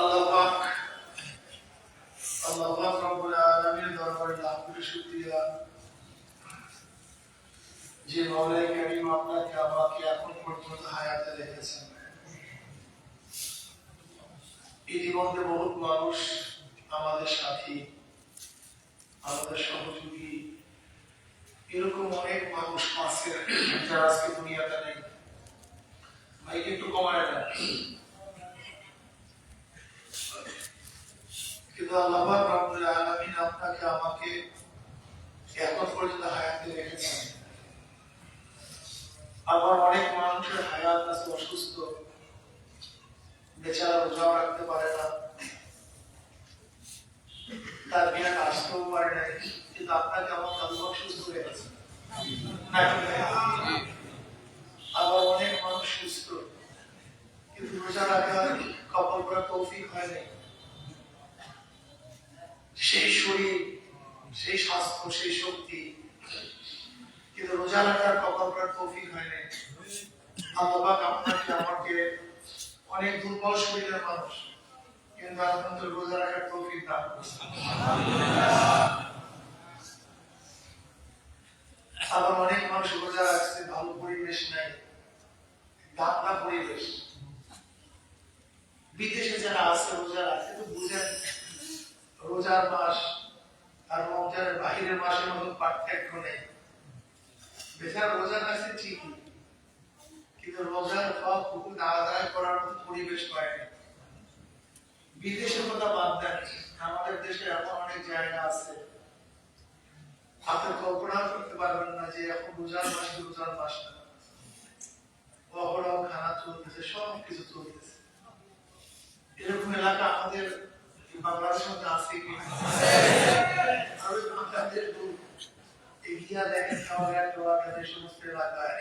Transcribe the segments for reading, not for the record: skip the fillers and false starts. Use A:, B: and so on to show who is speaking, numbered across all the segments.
A: আল্লাহ পাক রব্বুল আলামিনের দরবারে লাখ কোটি শুকরিয়া যে মাওলাই কারীম আপনাকে আমাকে এখন পর্যন্ত হায়াতে রেখেছেন। ইতিমধ্যে বহুত মানুষ আমাদের সাথী, আমাদের সহযোগী, এরকম অনেক মানুষ আছে যারা আজকে দুনিয়াতে নেই। ভাইকে একটু কমায় দেন। কিন্তু আল্লাহ পাক রব্বুল আলামিন আপনাকে আমাকে এখন পর্যন্ত হায়াতে রেখেছেন। আবার অনেক মানুষের হায়াত আছে অসুস্থ, বেচারা রোজাও রাখতে পারে না, তার বিনা আসতেও পারে না, কিন্তু আপনাকে আমাকে আল্লাহ সুস্থ রেখেছে। আবার অনেক মানুষ সুস্থ কিন্তু রোজা রাখার কপাল করার তৌফিক হয় নাই। সেই শরীর, সেই স্বাস্থ্য, সেই শক্তি, কিন্তু রোজা রাখার কপাল করার তৌফিক হয় নাই। আল্লাহ পাক আপনাকে আমাকে অনেক দুর্বল শরীরের মানুষ, কিন্তু আপনাদের রোজা রাখার তৌফিক দান করেছেন। আবার অনেক মানুষ রোজা রাখছে, ভালো পরিবেশ নাই, গান্দা পরিবেশ। বিদেশে যারা আছে রোজা রাখে তো বুঝেন রোজার মাস আর রমজানের বাহিরের মাসের মধ্যে পার্থক্য নেই। বেচারা রোজা রাখছে ঠিকই, কিন্তু রোজার হক হুকুম আদায় করার মতো পরিবেশ পায়নি। বিদেশের কথা বাদ দেন, আমাদের দেশে এমন অনেক জায়গা আছে আপনি কল্পনা করতে পারবেন না যে এখন রোজার মাস না, অহরহ খানা চলতেছে, সব কিছু চলতেছে। এরকম এলাকা আমাদের বাংলাদেশের মধ্যে আছে কি? বাংলাদেশ এগিয়ে দেখেন খাওয়া সমস্ত এলাকায়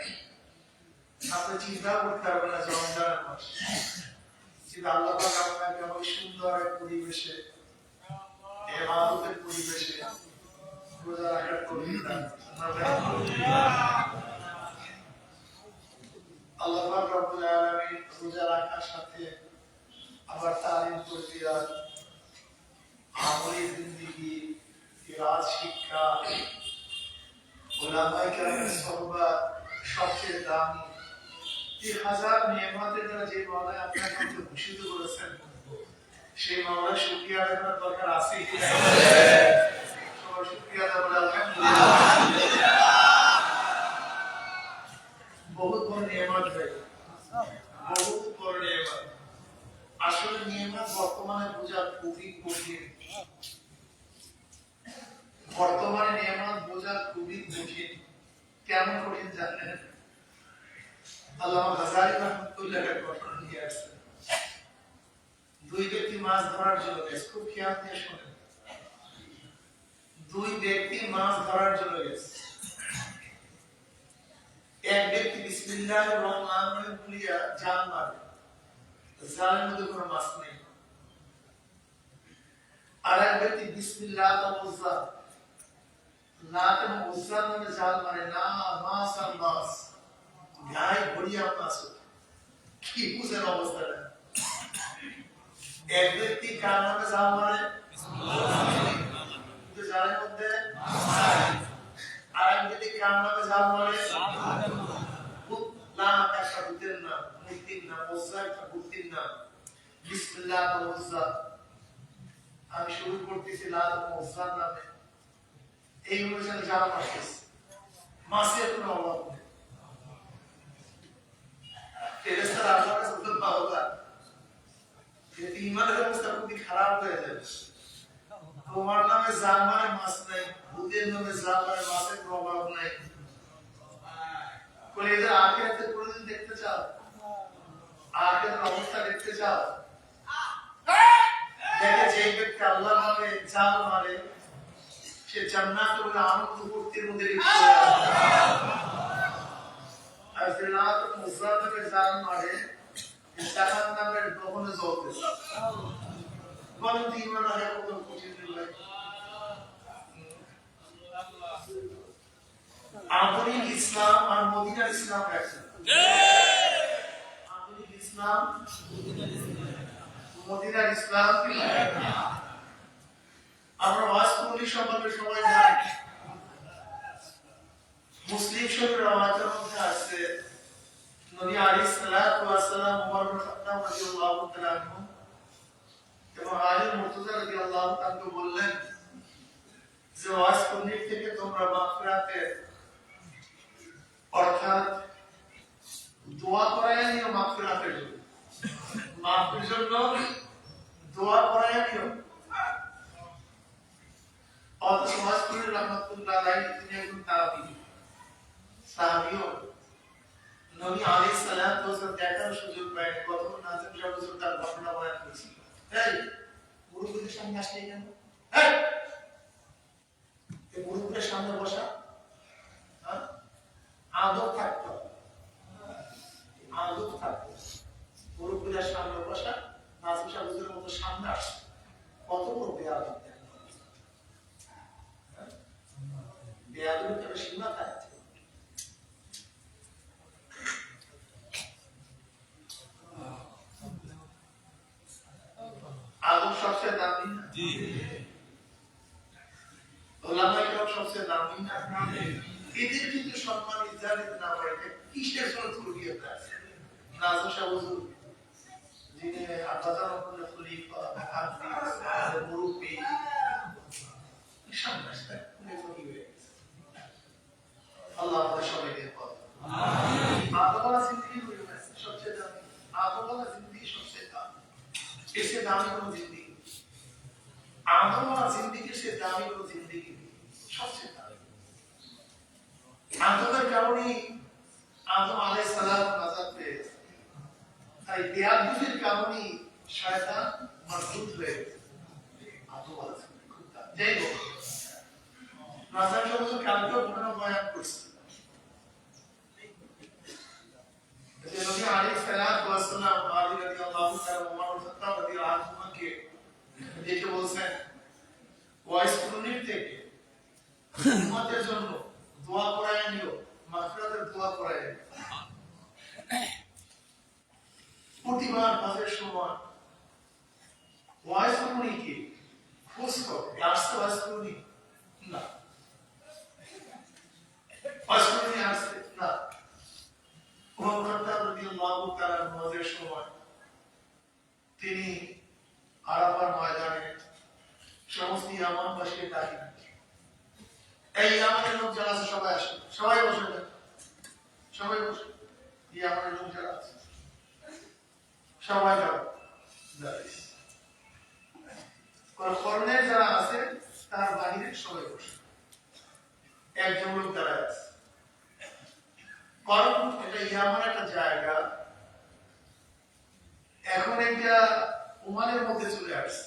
A: আপনি চিন্তা করতে পারবেন না রমজানের মাস। আল্লাহ পাক আপনাকে অনেক সুন্দর এক পরিবেশে, ইবাদতের পরিবেশে রোজা রাখার তৌফিক দান করেছেন। আল্লাহ পাক রব্বুল আলামিন রোজা রাখার সাথে আবার তালিম তরবিয়ত, আমলি জিন্দেগি, কিরাত শিক্ষা, উলামায়ে কেরামের সোহবত সবচেয়ে দামি। এই হাজার নিয়ামতের দ্বারা যে মাওলা আপনাকে আমাকে ভূষিত করেছেন, সেই মাওলার শুকরিয়া আদায় করার দরকার আছে কি না? সবাই শুকরিয়া আদায় বলে আলহামদুলিল্লাহ। বহুত বড় নিয়ামত ভাই, বহুত বড় নিয়ামত। আসলে নিয়ামত বর্তমানে বোঝা খুবই কঠিন। বর্তমানে নিয়ামত বোঝা খুবই কঠিন। কেমন কঠিন জানেন? আল্লামা গাজ্জালী রাহমাতুল্লাহ এর ঘটনা নিয়ে আসছেন। দুই ব্যক্তি মাছ ধরার জন্য গেছে, খুব খেয়াল দিয়ে শোনেন। দুই ব্যক্তি মাছ ধরার জন্য গেছে। এক ব্যক্তি বিসমিল্লাহির রহমানির রহিম বলিয়া জাল মারে, জালের মধ্যে কোনো মাছ নেই। আর এক ব্যক্তি বিসমিল্লাহ তাওয়াজ্জা, লাত এবং উজ্জা নামে জাল মারে, না মাছ আর মাছ, গায়ে ভরিয়া মাছ। কি বুঝেন অবস্থাটা? এক ব্যক্তি কার নামে জাল মারে, কিন্তু জালের মধ্যে আর এক ব্যক্তি কার নামে জাল মারে, একটা ভূতের নাম, মূর্তির নাম, উজ্জা একটা মূর্তির নাম। বিসমিল্লাহ তাওয়াজ্জা, আমি শুরু করতেছি লাত এবং উজ্জার নামে। এই অনুযায়ী জাল মারতেছে, মাছের কোনো অভাব নেই। ফেরেশতারা আল্লাহর কাছে বলতে পাওয়া যে ঈমানের অবস্থা খুবই খারাপ হয়ে যাবে। তোমার নামে জাল মারে মাছ নাই, ভূতের নামে জাল মারে মাছের কোনো অভাব নাই। বলে এদের আখিরাতে কোনদিন দেখতে চাও? আখিরাতের অবস্থা দেখতে চাও? দেখে যে ব্যক্তি আল্লাহর নামে জাল মারে সে জান্নাতের মধ্যে আনন্দ ফুর্তির মধ্যে লিপ্ত হয়ে আছে। আর যে লাত এবং উজ্জার নামে জাল মারে জাহান্নামের দহনে জ্বলতেছে। বলেন তো ঈমান আনা কত কঠিন ভাই। আধুনিক ইসলাম আর মদিনার ইসলাম একসাথে। আধুনিক ইসলাম মদিনার ইসলাম কি আমরা ওয়াজ করি সম্পর্কে সবাই জানি। মুসলিম শরীফের আওয়াজের মধ্যে আছে নবী আলাইহিস সালাতু ওয়াস সালাম ওমর ইবনে খাত্তাব রাদিয়াল্লাহু তাআলা আনহু এবং আলী মুর্তজা রাদিয়াল্লাহু তাআলা বললেন যে ওয়াজ করি থেকে তোমরা মাগফিরাতে অর্থাৎ দোয়া করায় নিও মাগফিরাতের জন্য, মাফের জন্য দোয়া করায় নিও। অথচ ওয়াজ করি রাহমাতুল্লাহ আলাইহি তিনি একজন তাবিঈ সাহাবীও নবী আলাইহিস সালাতু ওয়াস সালাম দেখার সুযোগ পায় কত নাজিম সাহেব হুজুর তার ঘটনা বয়ান করেছিল। এই মুরুব্বিদের সামনে আসলে কেন? এই মুরুব্বিদের সামনে বসা আদব থাকতো, আদব থাকতো। মুরুব্বিদের সামনে বসা নাজিম সাহেব হুজুরের মতো সামনে আসছে, কত বড় বেয়াদব! বেয়াদবের কোনো সীমা থাকে? আদব সবচেয়ে দামি না? জি। ওলামায়ে কেরাম সবচেয়ে দামি না? এদের কিন্তু সম্মান ইজ্জত না হয়, কিসের জন্য তরবিয়ত আছে? নাজিম সাহেব হুজুর যিনি আব্বাজান ওখানে খলিফা মুহাদ্দিস মুরব্বি সামনে আসতে কি হয়ে গেছে। আল্লাহ আমাদের সবাইকে পাক আমিন। আদবওয়ালা জিন্দেগি হয়ে গেছে সবচেয়ে দামি, আদবওয়ালা জিন্দেগি সবচেয়ে দামি, এর চেয়ে দামি কোনো জিন্দেগি, আদবওয়ালা জিন্দেগির চেয়ে দামি কোনো জিন্দেগি সবচেয়ে দামি। আদবের কারণেই আদম আলাইহিস সালাম নাজাত পেয়েছে, তাই বেয়াদবির কারণেই শয়তান মজবুত হয়ে গেছে। আদবওয়ালা জিন্দেগি খুব দামি। যাই হোক, নাজাত সাহেব কালকেও ঘটনা বয়ান করছে। নবী আলাইহিস সালাতু ওয়াস সালাম আলী রাদিয়াল্লাহু তাআলা ওমর ইবনে খাত্তাব রাদিয়াল্লাহু আনহুকে দেখে বলছেন ওয়াইস কুরনির থেকে উম্মতের জন্য দোয়া করায় নিও, মাগফিরাতের দোয়া করায় নিও। প্রতিবার নামাজের সময় ওয়াইস কুরনিকে খোঁজ করো, আসছে ওয়াইস কুরনি না, ওয়াইস কুরনি আসছে না। ওমর খাত্তাব রাদিয়াল্লাহু তাআলা নামাজের সময় তিনি আরাফার ময়দানে সমস্ত ইয়ামানবাসীকে ডাকেন, এই ইয়ামানের লোক যারা আছে সবাই আসে, সবাই বসে যান, সবাই বসে, ইয়ামানের লোক যারা আছে সবাই যাও। কর্ণের যারা আছে তার বাহিরে সবাই বসে, একজন লোক দাঁড়ায় আছে। কারণ এটা ইয়ামান একটা জায়গা, এখন এটা ওমানের মধ্যে চলে আসছে।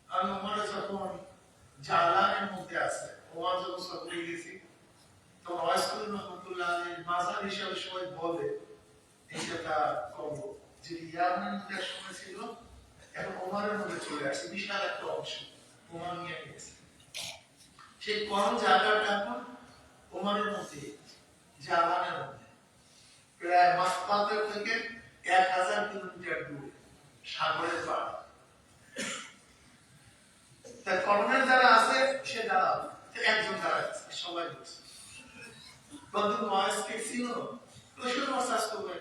A: আমি ওমানে যখন জালানের মধ্যে আছে, ওমান যখন সফরে গেছি তখন ওয়াইসকুল রহমতুল্লাহ মাজার হিসাবে সবাই বলে এইটা কব যে ইয়ামানের মধ্যে এক সময় ছিল, এখন ওমানের মধ্যে চলে আসছে, বিশাল একটা অংশ ওমান নিয়ে গেছে। সেই কোন জায়গাটা এখন ওমানের মধ্যে, জালানের মধ্যে, প্রায় মাসকাতের থেকে 1000 কিলোমিটার দূরে, সাগরের পাড়। তার কর্ণের যারা আছে সে দাঁড়াবে, একজন দাঁড়াচ্ছে, সবাই বলছে বন্ধু ওয়াইসকে ছিল প্রচুর মাসাজ করবে,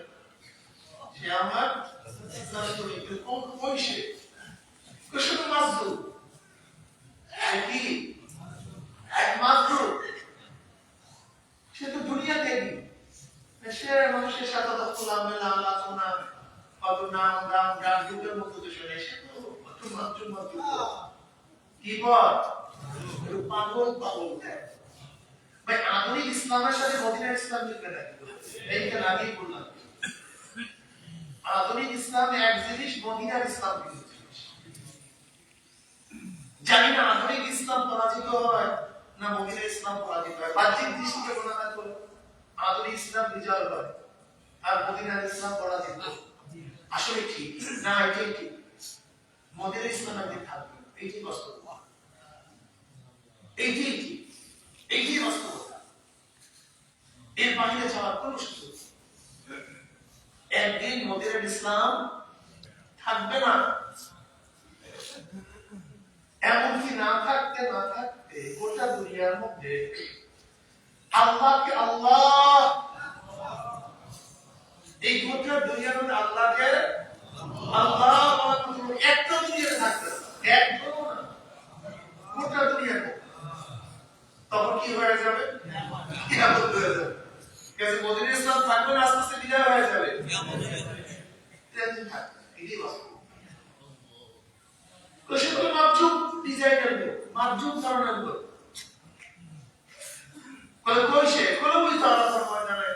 A: সে আমার কোন সে প্রচুর মাজদু কি একমাত্র, সে তো দুনিয়াতে নেই, সে মানুষের সাথে তো খোলামেলা আলোচনা, কত নাম দাম গান যুগের মতো তো শুনে, সে তো মাত্র কি বল পাগল পাগল। ভাই আধুনিক ইসলামের সাথে মদিনার ইসলাম মিলবে না, এইখানে আগেই বললাম। আধুনিক ইসলাম এক জিনিস, মদিনার ইসলাম ভিন্ন জিনিস। জানি না আধুনিক ইসলাম পরাজিত হয় না মদিনার ইসলাম পরাজিত হয়। বাহ্যিক দৃষ্টিতে গণনা করে আধুনিক ইসলাম বিজয় হয় আর মদিনার ইসলাম পরাজিত। আসলে ঠিক না, এটাই ঠিক। মদিনার ইসলাম একদিন থাকবে, এইটি বাস্তবতা, এইটাই ঠিক, এইটাই বাস্তবতা। এর বাইরে যাওয়ার কোন সুযোগ, একদিন মদিনার ইসলাম থাকবে না। এমনকি না থাকতে গোটা দুনিয়ার মধ্যে আল্লাহকে আল্লাহ, এই গোটা দুনিয়ার মধ্যে আল্লাহকে আল্লাহ একটা দুনিয়াতে থাকতে একদম না, গোটা দুনিয়ার মধ্যে। তখন কি হয়ে যাবে? কিয়ামত হয়ে যাবে। কাজে মদিনা ইসলাম থাকবে না, আস্তে আস্তে বিদায় হয়ে যাবে। এটাই বাস্তব। তো সেগুলো মাপজুব ডিজাইনার গুলো, মাপজুব ধারণা গুলো কই সে কোনো ওই তাড়াতাড়ি ময়দানে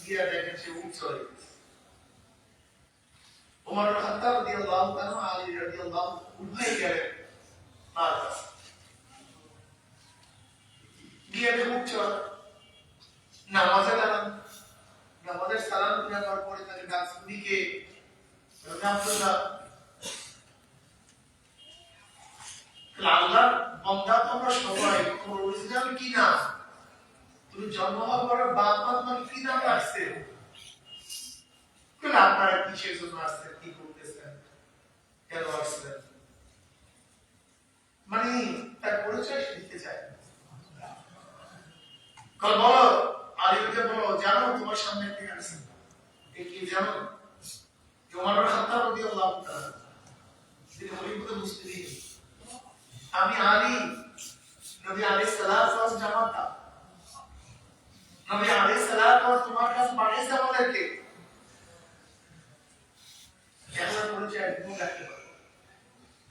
A: গিয়া দেখেন সে উচ্চ হয়ে গেছে। ওমর খাত্তাব রাদিয়াল্লাহু তাআলা আলী রাদিয়াল্লাহু উভয় গেলেন তার কাছে, গিয়ে উচ্চ নামাজে দাঁড়ান, নামাজের সালাম নেওয়ার পরে তাকে ডাক দিকে আব্দুল্লাহ, আল্লাহর বান্দা তোমরা সবাই তোমার অরিজিনাল কি না, তুমি জন্ম হওয়ার পরে বাপ মা তোমাকে কি নাম রাখছে, আপনারা কিসের জন্য আসছেন, কি করতেছেন, কেন আসছেন, মানে তার পরিচয় শিখতে চায়। বলো আলীকে বলো, জানো তোমার সামনে কে আছেন, কি জানো? ওমর খাত্তাব রাদিয়াল্লাহু তাআলা তিনি খলিফাতুল মুসলিমিন। আমি আলী, নবী আলাইহিস সালাতু ওয়াস জামাতা, নবী আলাইহিস সালাতু ওয়াস তোমার কাছে পাঠিয়েছে আমাদেরকে। কেমন পরিচয় তুমি রাখতে পারো?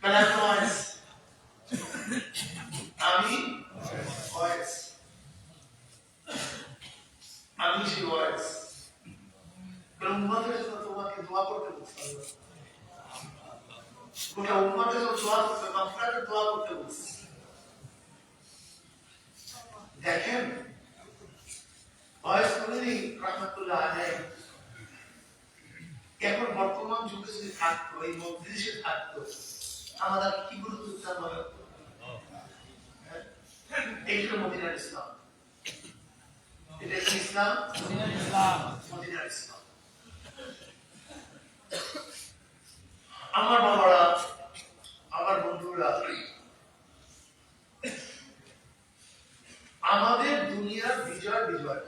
A: কালাম ওয়াইস, আমি ওয়াইস, আমি সেই ওয়াইস। কারণ উম্মতের জন্য তোমাকে দোয়া করতে বলছে আল্লাহ, গোটা উম্মতের জন্য দোয়া করতে, মাগফিরাতের দোয়া করতে বলছে। দেখেন ওয়াইস নবী রাহমাতুল্লাহ আলাইহি এখন বর্তমান যুগে যদি থাকতো, এই মজলিসে থাকতো, আমাদের কি গুরুত্ব দিতাম বলো? এইটা মদিনার ইসলাম, এটা কি ইসলাম? মদিনার ইসলাম, মদিনার ইসলাম। আমার বাবারা, আমার বন্ধুরা, আমাদের দুনিয়ার বিজয় বিজয়,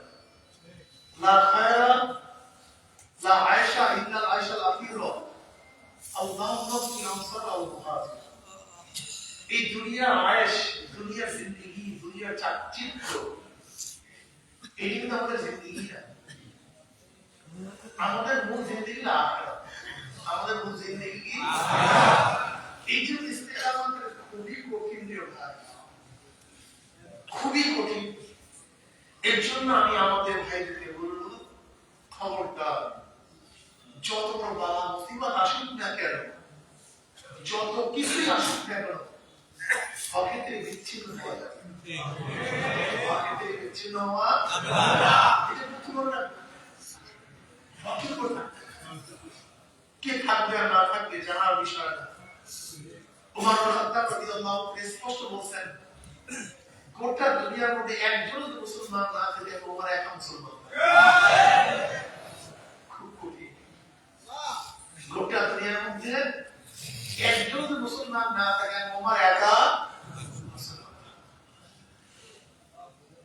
A: লা খায়রা লা আয়েশা ইন্নাল আয়েশাল আখিরা আল্লাহুম্মা ফি আমসার আল মুহাজির। এই দুনিয়ার আয়েশ, দুনিয়ার জিন্দেগি, দুনিয়ার চাকচিক্য, এই কিন্তু আমাদের জিন্দেগি না। আমাদের মূল জিন্দেগি আখিরাত, আমাদের মূল জিন্দেগি কি আখিরাত। এই যে ইস্তেকামাতের খুবই কঠিন ব্যাপার, খুবই কঠিন। এর জন্য আমি আমাদের ভাইদেরকে বলবো, খবরদার, যত বড় বালা মুসিবত আসুক না কেন, যত কিছুই আসুক না কেন, হকের থেকে বিচ্ছিন্ন হওয়া যাবে না, হকের থেকে বিচ্ছিন্ন হওয়া যাবে না। এটা প্রথম না, হকের কথা কে থাকবে আর না থাকবে জানার বিষয় না। ওমর খাত্তাব রাদিয়াল্লাহু আনহু স্পষ্ট বলছেন, গোটা দুনিয়ার মধ্যে একজন মুসলমান না থাকে, ওমর একা মুসলমান। খুব কঠিন। গোটা দুনিয়ার মধ্যে একজন মুসলমান না থাকে, ওমর একা মুসলমান।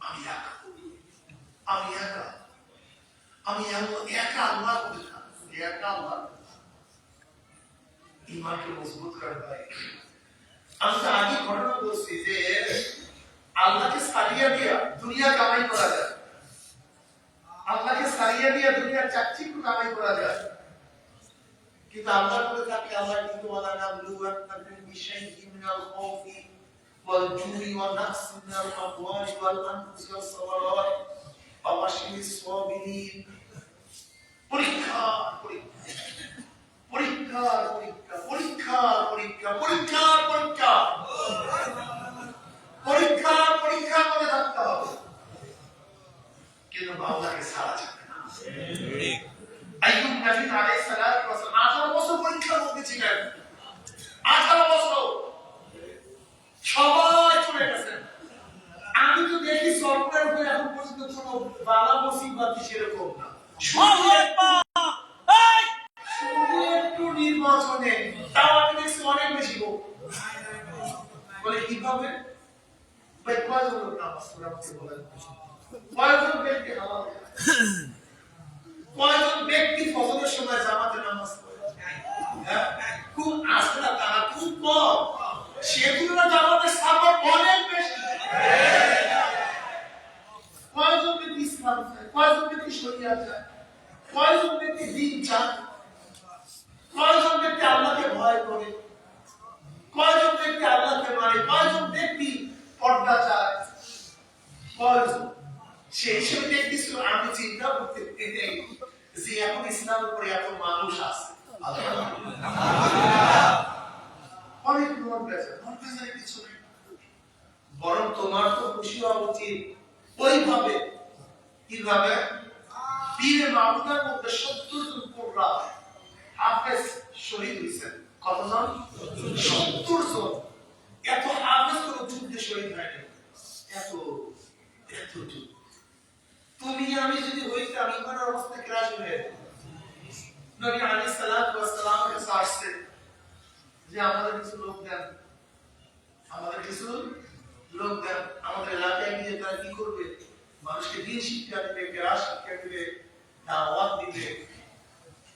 A: আমি একা, আমি একা, আমি একা আল্লাহ বলি না, একা আল্লাহ। ইমানকে মজবুত করে দেয়। আমি তো আগে ঘটনা বলছি যে আল্লাহকে সারিয়া দিয়া দুনিয়া কামাই করা যায়, আল্লাহকে সারিয়া দিয়া দুনিয়ার চাকচিক্য কামাই করা যায়, কিন্তু আল্লাহ বলে থাকে, আল্লাহ কিন্তু ওয়ালা নাবলুওয়ান্নাকুম বিশাইইন মিনাল খাউফি ওয়াল জুই ওয়া নাকসিন মিনাল আমওয়ালি ওয়াল আনফুসি ওয়াস সামারাত ওয়া বাশশিরিস সাবিরিন। পরীক্ষা পরীক্ষা পরীক্ষা পরীক্ষা পরীক্ষা পরীক্ষা পরীক্ষা পরীক্ষা পরীক্ষা পরীক্ষার মধ্যে থাকতে হবে, কিন্তু আল্লাহকে ছাড়া যাবে না। আইয়ুব নবী আলাইহিস সালাতু ওয়াস সালাম 18 বছর পরীক্ষার মধ্যে ছিলেন, 18 বছর সবাই চলে গেছেন। আমি তো দেখি সরকারের উপরে এখন পর্যন্ত কোনো বালা মুসিবত সেরকম না, শুধু একটু নির্বাচনে কয়জন ব্যক্তি ফজরের সময় জামাতে নামাজ পড়ে? খুব আসলে তারা খুব কম, সেগুলো জামাতের সাফার অনেক বেশি। কয়জন ব্যক্তি ইসলাম চায়, কয়জন ব্যক্তি শরিয়াত চায়, কয়জন ব্যক্তি দ্বীন চায়, কয়জন ব্যক্তি আল্লাহকে ভয় করে, কয়জন ব্যক্তি আল্লাহকে মানে, কয়জন ব্যক্তি পর্দা চায়, কয়জন? সেই হিসেবে দেখতেছি আমি চিন্তা করতে যে এখন ইসলামের উপরে এত মানুষ আছে, অনেক লোক গেছে, কিছু নেই। বরং তোমার তো খুশি হওয়া উচিত ওইভাবে, কিভাবে পীরে মামুনের মধ্যে 70 জন কোরআ হাফেজ শহীদ হয়েছেন। কতজন? 70 জন। এত হাফেজ কোন যুদ্ধে শহীদ হয়নি। এত যুদ্ধ। তুমি আমি যদি হইতাম ইমানের অবস্থা ক্রাশ হয়ে যেত। নবী আলাইহিস সালাতু ওয়াস সালামের কাছে আসছে যে আমাদের কিছু লোক দেন, আমাদের কিছু লোক দেন, আমাদের এলাকায় গিয়ে তারা কি করবে? মানুষকে দিন শিক্ষা দিবে, কেরাস শিক্ষা দিবে, দাওয়াত দিবে।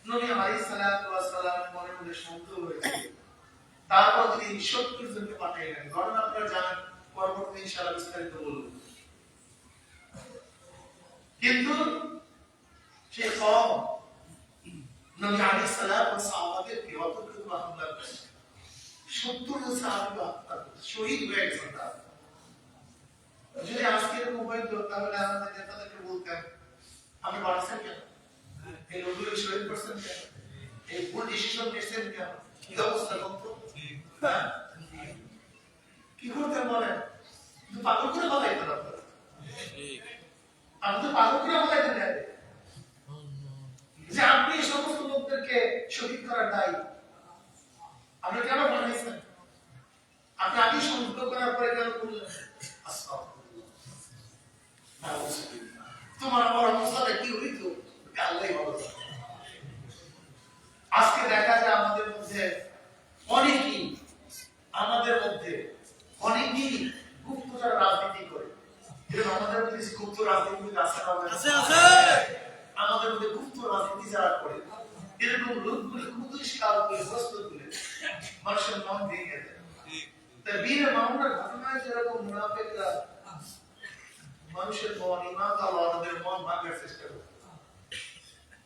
A: নবী আলাইহিস সালাতু ওয়াস সালামের মনের মধ্যে সন্দেহ হয়েছে। তারপর তিনি 70 জনকে পাঠাইলেন। ঘটনা আপনারা জানেন, পরবর্তী ইনশাআল্লাহ বিস্তারিত বলবো। কিন্তু সেই কওম নবী আলাইহিস সালাতু ওয়াস সাহাবাদেরকে অতর্কিত হামলা করেছে। 70 জন সাহাবী হত্যা করেছে, শহীদ হয়ে গেছেন তারা। যদি আজকে এরকম হইতো তাহলে আমাদের নেতাদেরকে বলতেন আপনি বাড়ছেন কেন, এই লোকগুলো শহীদ করছেন কেন, এই ভুল ডিসিশন নিয়েছেন কেন, কি অবস্থা করতো? কি করতেন বলেন? কিন্তু পাগল করে বলাইতেন আপনারা, আপনি তো পাগল করে বলাইতেন না যে আপনি এই সমস্ত লোকদেরকে শহীদ করার দায়ী। আপনি কেন বানাইছেন? আপনি আগে সংযুক্ত করার পরে কেন করলেন? তোমার আমার অবস্থাটা কি হইত আল্লাহই ভালো জানে। আজকে দেখা যায় আমাদের মধ্যে অনেকেই গুপ্তচর রাজনীতি করে। এরকম আমাদের মধ্যে গুপ্ত রাজনীতি আছে, আমাদের মধ্যে গুপ্ত রাজনীতি যারা করে এরকম লোকগুলি কুদৃষ্টাল করে প্রস্তুত করে মানুষের মন ভেঙে দেয়। তাই বীরে মামুনের ঘটনায় যেরকম মুনাফিকরা মানুষের মন, ইমান আল্লাহদের মন ভাঙার চেষ্টা করে,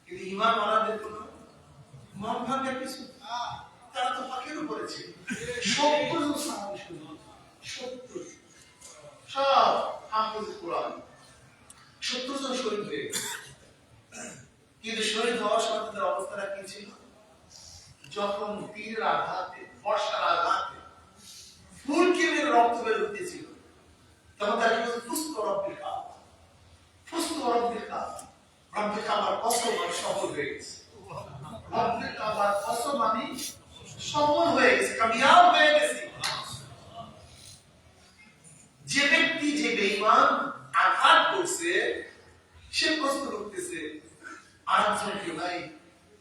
A: কিন্তু ইমান ওয়ালাদের কোন মন ভাঙার কিছু, তারা তো পাকের উপরে ছিল। 70 জন সাহাবী, 70 সব হাফেজ কোরআন, 70 জন শহীদ হয়ে গেছে। কিন্তু শহীদ হওয়ার সময় তাদের অবস্থাটা কি ছিল? যখন তীরের আঘাতে, বর্ষার আঘাতে ফুল কেমন রক্ত বের উঠতেছিল, তখন তারা কি বলছে? ফুস্ত রব্বিল কাবা, ফুস্ত রব্বিল কাবা, রব্বিল কাবার কসম আমি সফল হয়ে গেছি, রব্বিল কাবার কসম আমি সফল হয়ে গেছি, কামিয়াব হয়ে গেছি। যে ব্যক্তি যে বেঈমান আঘাত করছে সে প্রশ্ন করতেছে আরেকজনকে, ভাই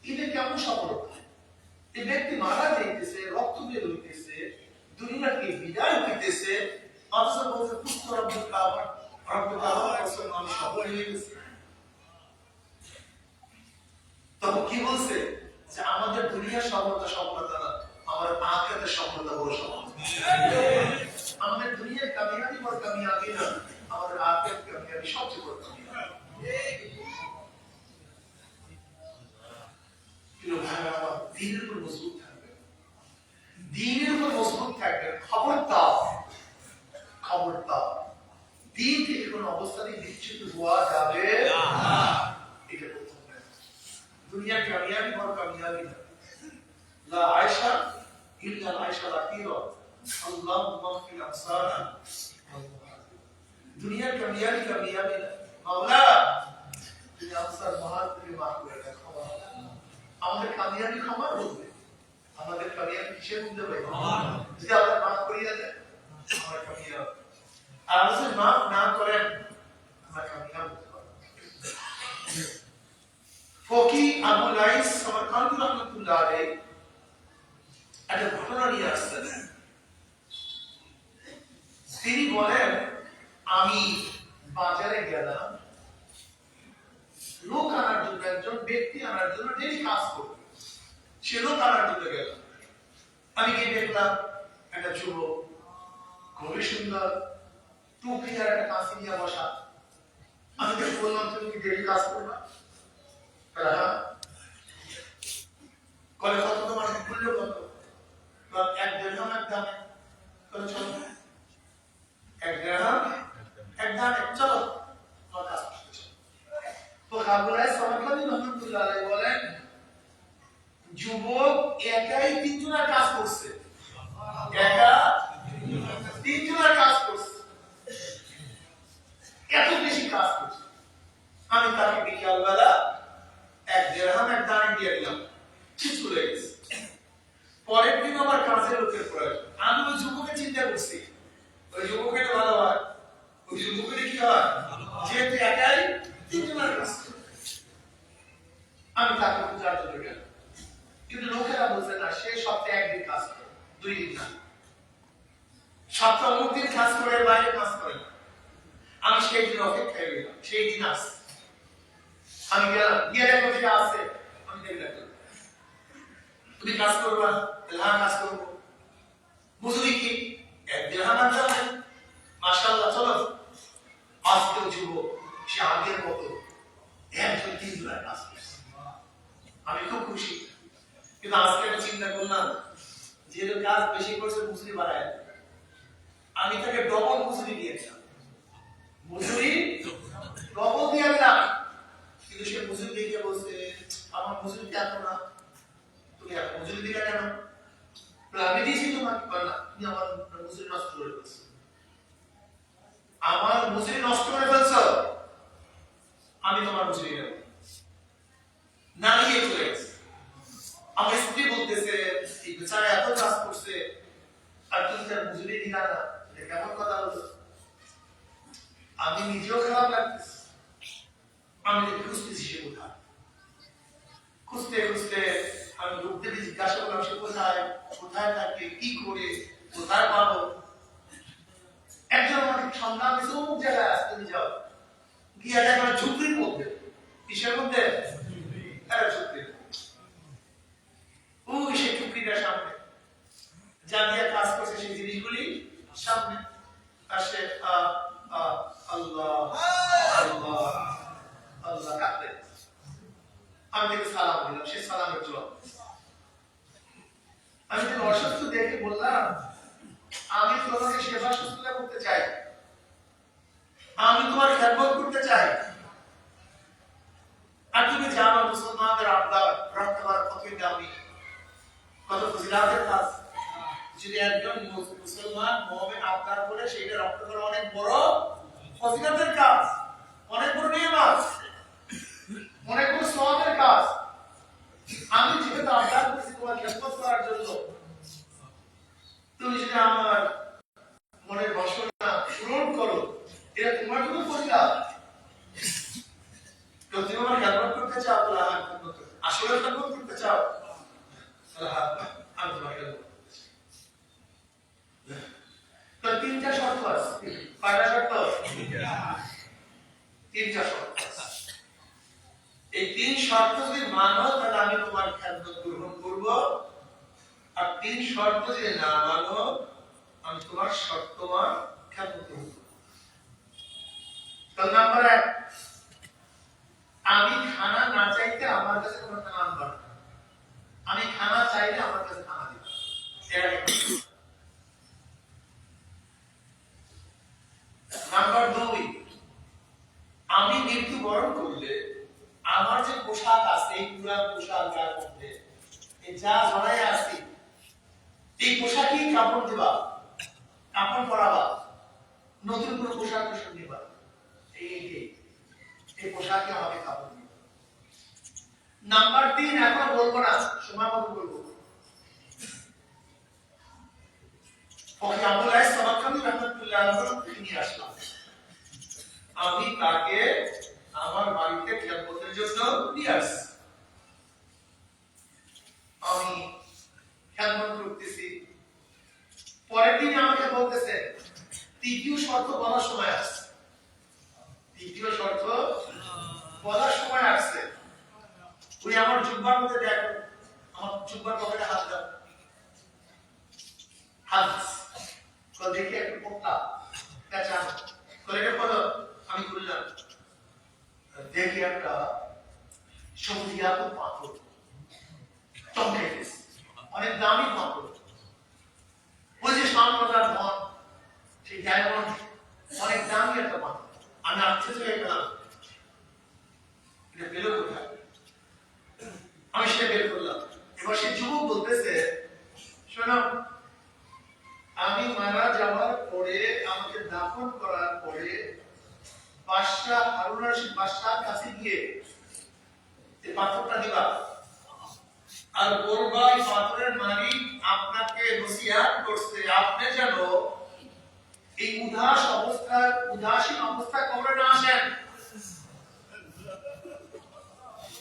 A: এটা কেমন সফলতা? এই ব্যক্তি মারা যাইতেছে, রক্ত বের হইতেছে, দুনিয়াকে বিদায় হইতেছে, অথচ বলছে পুস্ত রব্বিল কাবা, রব্বিল কাবার কসম আমি সফল হয়ে গেছি। তখন কি বলছে? যে আমাদের দুনিয়ার সফলতা না, আমাদের আখিরাতের সফলতা বড় সফলতা। আমাদের দুনিয়ার কামিয়াবি বড় কামিয়াবি না, আমাদের আখিরাত কামিয়াবি সবচেয়ে বড় কামিয়াবি। দ্বীনের উপর মজবুত থাকবে, দ্বীনের উপর মজবুত থাকবে। খবরদার খবরদার, দ্বীন থেকে কোন অবস্থাতেই বিচ্যুত হওয়া যাবে না। এটা প্রথম। দুনিয়ার কামিয়াবি বড় কামিয়াবি না। লা আয়েশা ইল্লা আয়েশা রাকিরা, আল্লাহুম্মা ফিল আমসানা। দুনিয়ার কামিয়াবি কামিয়াবি না। মাওলা তুমি আমসার মহান থেকে মাফ করে দাও। আমাদের কামিয়াবি ক্ষমা বলবে, আমাদের কামিয়াবি কিসের মধ্যে ভাই? যদি আল্লাহ মাফ করিয়া দেয় আমরা কামিয়াব, আর আল্লাহ যদি মাফ না করেন আমরা কামিয়াব হতে পারবো। ফকি আবু লাইস সামারকান্দি রাহমাতুল্লাহ আলাইহি একটা ঘটনা নিয়ে আসছেন। তিনি বলেন, আমি বাজারে গেলাম লোক আনার জন্য একজন ব্যক্তি আমার জন্য ডেলি কাজ করবে, সে লোক আমার জন্য গেল। আমি গিয়ে দেখলাম একটা যুবক খুবই সুন্দর টুপি আর একটা কাঁচি নিয়ে বসা। আমি তাকে বললাম, তুমি কি ডেলি কাজ করবা? হ্যাঁ। কলে কত তোমার মূল্য কত? এক দেড়হাম এক দামে। চলো এক দেড়হাম এক দামে, চলো কথা। তো আবুলাই সামাকানি রহমাতুল্লাহ আলাইহি বলেন, যুবক একাই তিনজনের কাজ করছে, একা তিনজনের কাজ করছে, এত বেশি কাজ করছে। আমি তাকে বিকালবেলা এক দেড়হাম এক দামে দিয়ে দিলাম, চলে গেছে। পরের দিন আমার কাজের লোকের প্রয়োজন। আমি ওই যুবকের চিন্তা করছি, ওই যুবকের ভালো হয়, ওই যুবকের কি হয়, যেহেতু একাই তিনজনের কাজ। আমি তাকে পূজার জন্য গেলাম, কিন্তু লোকেরা বলছে না, সে সপ্তাহে একদিন কাজ করে, 2 দিন না, সপ্তাহে অমুক দিন কাজ করে, বাইরে কাজ করে না। আমি সেই দিন অপেক্ষায় গেলাম, সেই দিন আসছে। আমি গেলাম, গিয়ে দেখো যে আসছে। আমি দেখলাম, তুমি কাজ করবা? হ্যাঁ কাজ করবো। মজুরি কি? এক দেড়হাম আনতে, মাশাআল্লাহ। চলো। আজকেও যুবক সে আগের মতো একজন তিনজনের কাজ করছে। আমি খুব খুশি, কিন্তু আজকে একটা চিন্তা করলাম, যেহেতু কাজ বেশি করছে মজুরি বাড়ায়, আমি তাকে ডবল মজুরি দিয়েছিলাম, মজুরি ডবল দিয়ে দিলাম। কিন্তু সে মজুরি দিয়ে বলছে, আমার মজুরি এত না, তুমি এখন মজুরি দিলে কেন? আমি দিয়েছি তোমাকে, না তুমি আমার মজুরি নষ্ট করে ফেলছো, আমার মজুরি নষ্ট করে ফেলছো, আমি তোমার মজুরি নেব না, নিয়ে চলে গেছে। আমার স্ত্রী বলতেছে, এই বেচারা এত কাজ করছে আর তুমি তার মজুরি দিলা না, এটা কেমন কথা হলো? আমি নিজেও খারাপ লাগতেছে। আমি খুঁজতেছি সে কোথায়, খুঁজতে খুঁজতে আমি লোকদের জিজ্ঞাসা করলাম, সে কোথায়, কোথায় থাকে, কি করে, কোথায় পাবো? একজন আমাকে সন্ধান দিয়েছে, অমুক জায়গায় আসতে, তুমি যাও। গিয়ে দেখো ঝুঁকির মধ্যে, কিসের মধ্যে? ঝুঁকির। ওই সে টুকরিটার সামনে যা দিয়ে কাজ করছে, সেই জিনিসগুলি সামনে। আর সে আল্লাহ আল্লাহ আল্লাহ কাঁদতে। আমি তাকে সালাম দিলাম, সে সালামের জবাব। আমি তাকে অসুস্থ দেখে বললাম, আমি তোমাকে সেবা শুশ্রূষা করতে চাই, আমি তোমার খেদমত করতে চাই। আর তুমি জানো মুসলমানদের আবদার রক্ত করা কতই দামি, কত ফজিলাতের কাজ। যদি একজন মুসলমান মুমিন আবদার করে, সেটা রক্ত করা অনেক বড় ফজিলাতের কাজ, অনেক বড় নিয়ামত, অনেক বড় সওয়াবের কাজ। আমি যেহেতু আবদার করছি তোমার খেদমত করার জন্য, তুমি যদি আমার মনের বাসনা পূরণ করো, এটা তোমার জন্য ফজিলত। তুমি আমার খেদমত করতে চাও, তাহলে আমার খেদমত করো। আসলে খেদমত করতে চাও, তাহলে আমি তোমার খেদমত করতে চাই। তো 3টা শর্ত আছে। কয়টা শর্ত? 3টা শর্ত। এই 3 শর্ত যদি মানো, তাহলে আমি তোমার খেদমত গ্রহণ করব। আর 3 শর্ত যদি না মানো, আমি তোমার শর্তমান খেদমত করব। তাহলে নাম্বার 1, আমি খানা না চাইতে আমার কাছে কোনো খানা আনবা না, আমি খানা চাইলে আমার কাছে খানা দিবা। নাম্বার 2, আমি মৃত্যুবরণ করলে আমার যে পোশাক আছে, এই পুরা পোশাক যার মধ্যে যা জড়াই আছে, এই পোশাকই কাপড় দিবা, কাপড় পরাবা, নতুন কোনো পোশাক দিবা। এই পোশাকে আমাকে কাপড় দিবা। নাম্বার 3, এখন বলবো না, সময় মতো বলবো। ওকে আবুলাই সামাকানি রহমাতুল্লাহ আলাইহি নিয়ে আসলাম, আমি তাকে আমার বাড়িতে খেদমতের জন্য নিয়ে আসছি। আমি খেদমত করতেছি। পরের দিন আমাকে বলতেছে, 3য় শর্ত বলার সময় আসছে, 3য় শর্ত বলার সময় আসছে। জুব্বার মধ্যে দেখো, আমার জুব্বার পকেটে হাত দাও, হাত দেখি একটা পোকা পেঁচানো করে বলো, আমি বললাম দেখি একটা সবুজিয়াত পাথর, চমকে গেছে, অনেক দামি পাথর, ওই যে স্বর্ণদার ধন, সেই ডায়মন্ড, অনেক দামি একটা পাথর। আমি আশ্চর্য হয়ে গেলাম, এটা পেল কোথায়? আমি সেটা বের করলাম। এবার সে যুবক বলতেছে, শোনো, আমি মারা যাওয়ার পরে, আমাকে দাফন করার পরে বাদশাহ হারুন রশিদ বাদশাহর কাছে গিয়ে এই পাথরটা দিবা, আর বলবা এই পাথরের মালিক আপনাকে নসিহত করছে, আপনি যেন এই উদাসীন অবস্থায় কবরে না আসেন।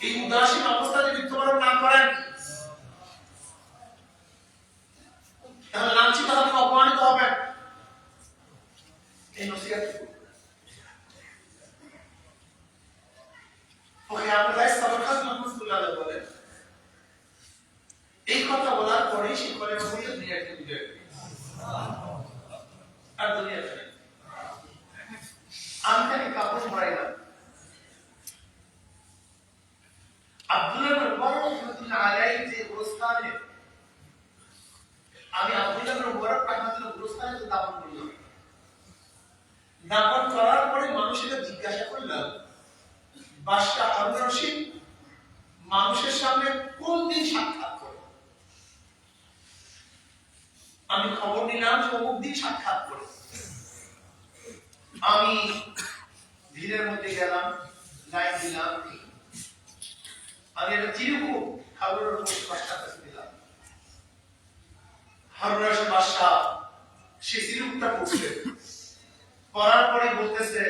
A: এই উদাসীন অবস্থায় মৃত্যুবরণ না করেন, তাহলে লাঞ্ছিত হবেন, অপমানিত হবেন। এই নসিহত বলেন। এই কথা বলার পরেই সে করে দুনিয়াকে বিদায় আর দুনিয়া থেকে আমি তাকে কাপড় পরাইলাম। আব্দুল্লাহ বিন মুবারক রাহমাতুল্লাহ আলাইহি যে গোরস্থানে, আমি আব্দুল্লাহ বিন মুবারক রাহমাতুল্লাহ গোরস্থানে দাফন করলাম। দাফন করার পরে মানুষকে জিজ্ঞাসা করলাম, বাদশাহ হারুন রশিদ মানুষের সামনে কোন দিন সাক্ষাৎ করে? আমি খবর নিলাম যে অমুক দিন সাক্ষাৎ করে। আমি ভিড়ের মধ্যে গেলাম, লাইন দিলাম, আমি একটা চিরকুট হারুনের বাদশার কাছে দিলাম। হারুন রশিদ বাদশাহ সে চিরকুটটা পড়ছে, পড়ার পরে বলতেছে,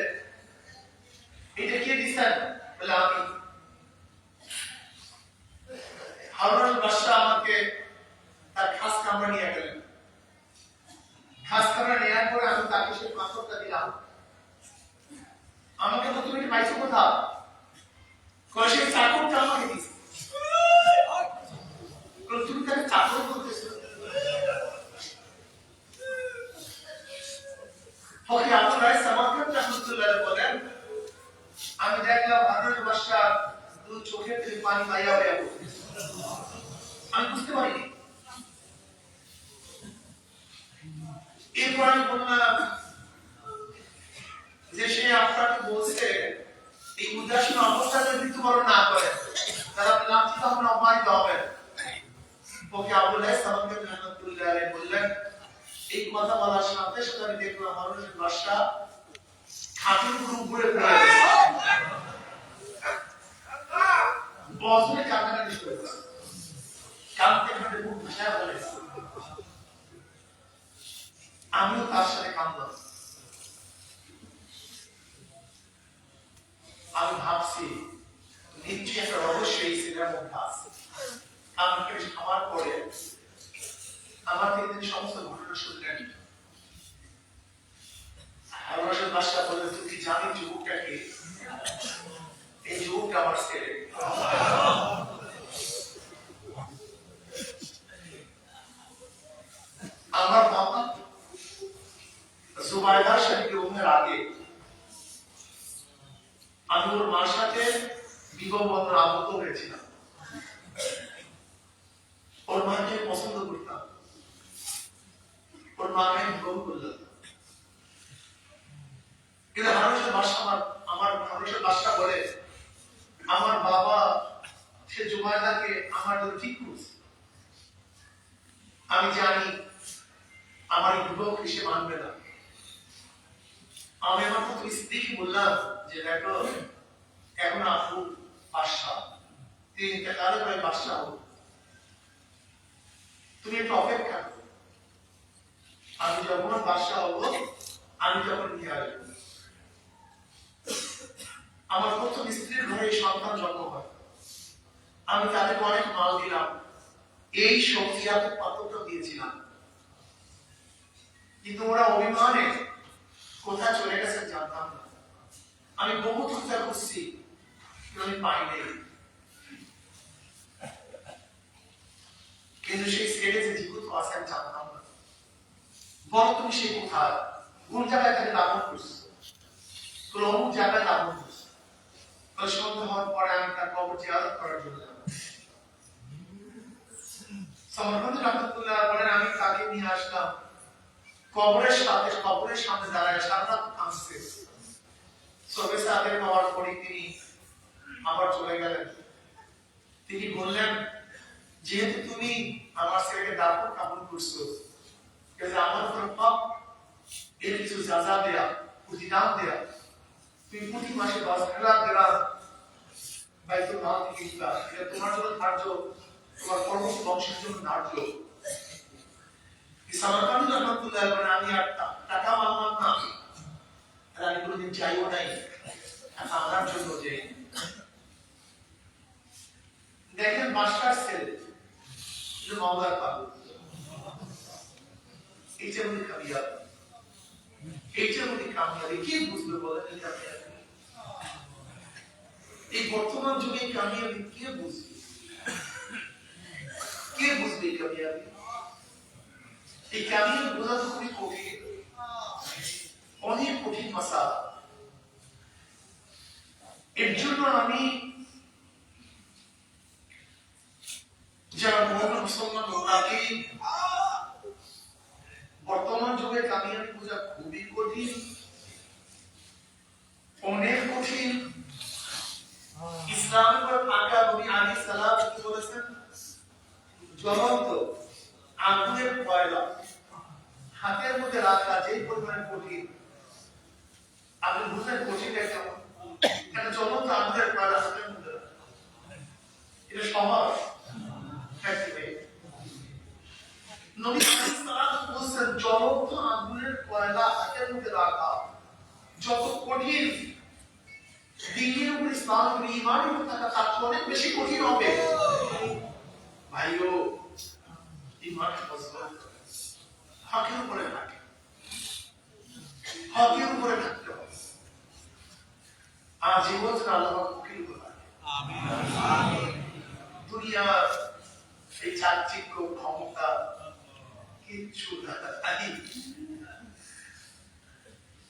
A: এটা কে দিচ্ছেন? বলে আমি। হারুন রশিদ বাদশাহ আমাকে তার খাস কামরা নিয়ে গেলেন। খাস কামরা নেওয়ার পরে আমি তাকে সেই পাথরটা দিলাম। আমাকে তো তুমি পাইছো কোথাও? সেই চাকরটা আমাকে দিচ্ছে। তুমি তাকে চাকর বলতেছো? ফকির আবুল রাইস সামাদকান রাহমাতুল্লাহ বলেন, আমি দেখলাম হারুন রশিদ বাদশাহ দুই চোখের থেকে পানি বাইয়া বাইয়া পড়তেছে। আমি বুঝতে পারিনি। এরপর আমি বললাম যে সে আপনাকে বলছে এই উদাসীন অবস্থায় মৃত্যুবরণ না করে, তারা আপনি লাঞ্ছিত হবেন, অপমানিত হবেন। ওকে আবুল রাইস সামাদকান রাহমাতুল্লাহ আলাইহি বললেন, এই কথা বলার সাথে সাথে আমি দেখলাম হারুন রশিদ বাদশাহ খাটের উপরে পড়ে গেছে, বসে কান্নাকাটি শুরু করে, কাঁদতে কাঁদতে বুক ভাসায় বলে। আমিও তার সাথে কাঁদলাম। আমি ভাবছি নিশ্চয়ই একটা রহস্য এই ছেলের মধ্যে আছে। আমাকে আমার পরে আমার থেকে তিনি সমস্ত ঘটনা শুনলেন। হারুন রশিদ বাদশাহ বললেন, তুই কি জানিস যুবকটাকে? এই যুবকটা আমার ছেলে। আমার বাবা জুবাইদার সাথে বিবাহের আগে আমি ওর মার সাথে বিবাহ বন্ধন আবদ্ধ হয়েছিলাম। ওর মাকে পছন্দ করতাম, ওর মাকে আমি বিবাহ করলাম। কিন্তু হারুন রশিদ বাদশাহ হারুন রশিদ বাদশাহ বলে, আমার বাবা সে জুবাইদাকে আমার জন্য ঠিক করছে। আমি জানি আমার বিবাহ সে মানবে না। আমি আমার পুত্র স্ত্রীকে বললাম যে দেখো, এখন আপু বাদশাহ, তিনি ইন্তেকালে করে বাদশাহ হোক, তুমি একটু অপেক্ষা করো, আমি যখন বাদশাহ হবো আমি যখন নিয়ে আসবো। আমার প্রথম স্ত্রীর ঘরে সন্তান জন্ম হয়, আমি তাদেরকে অনেক মাল দিলাম, এই সবজিয়াত পাত্রটা দিয়েছিলাম, কিন্তু ওরা অভিমানে কোথায় চলে গেছে জানতাম না। আমি বহু চিন্তা করছি, আমি পাই নাই। কিন্তু সেই ছেলে যে জীবিত আছে আমি জানতাম না। বলো তুমি সেই কোথায়, কোন জায়গায় তাকে দাপন করছো? কোন অমুক জায়গায় দাপন করছো। সন্ধ্যা হওয়ার পরে আমি তার কবর জিয়ারত করার জন্য যাবো। সমরকন্দ রহমতুল্লাহ বলেন আমি তাকে নিয়ে আসলাম, কবরের সামনে দাঁড়ায় সারা রাত কাঁদছে। সবে সাদের হওয়ার পরে তিনি আবার চলে গেলেন। তিনি বললেন, যেহেতু তুমি আমার ছেলেকে দাফন কাফন করছো, আমার উপর পাপ এর কিছু সাজা দেয়া, প্রতিদান দেয়া। তুমি প্রতি মাসে 10,000 দিরহাম বাইতুল মাল থেকে দিবা। এটা তোমার জন্য ধার্য, তোমার পরবর্তী বংশের জন্য ধার্য। সামারকান্দি রহমতুল্লাহ বলেন আমি আর টাকা মানলাম না, আর আমি কোনোদিন চাইও নাই আমার জন্য যে। দেখেন মাস্টার ছেলে মাওলার পাগল, এইটার মধ্যে কামিয়াব, এইটার মধ্যে কামিয়াবি কে বুঝবে বলেন? এই বর্তমান যুগে কামিয়াবি কে বুঝবে? কে বুঝবে এই কামিয়াবি? এই কামিয়াবি বোঝা তো খুবই কঠিন, অনেক কঠিন মাসালা। এর জন্য আমি যারা মুমিন মুসলমান তাকে বর্তমান যুগে কামিয়াবি বোঝা খুবই কঠিন, অনেক কঠিন। ইসলামের পর আকা নবী আলাইহিস সালাম কি বলেছেন? জ্বলন্ত আগুনের কয়লা হাতের মধ্যে রাখা যেই পরিমাণে কঠিন, আপনি বুঝলেন কঠিনটা কেমন? এটা জ্বলন্ত আগুনের কয়লা হাতের মধ্যে রাখা, এটা সহজ? নবী আলাইহিস সালাম বলেছেন জ্বলন্ত আগুনের কয়লা হাতের মধ্যে রাখা যত কঠিন, দিনের উপর ইসলামের উপর ঈমানের উপর থাকা তার অনেক বেশি কঠিন হবে। ভাইও ঈমান ফজলত হকের উপরে থাকে, হকের উপরে থাকতে হবে। আজীবন আল্লাহ হকের উপর থাকে। আমিন। দুনিয়ার এই চাকচিক্য ক্ষমতা কিচ্ছু না,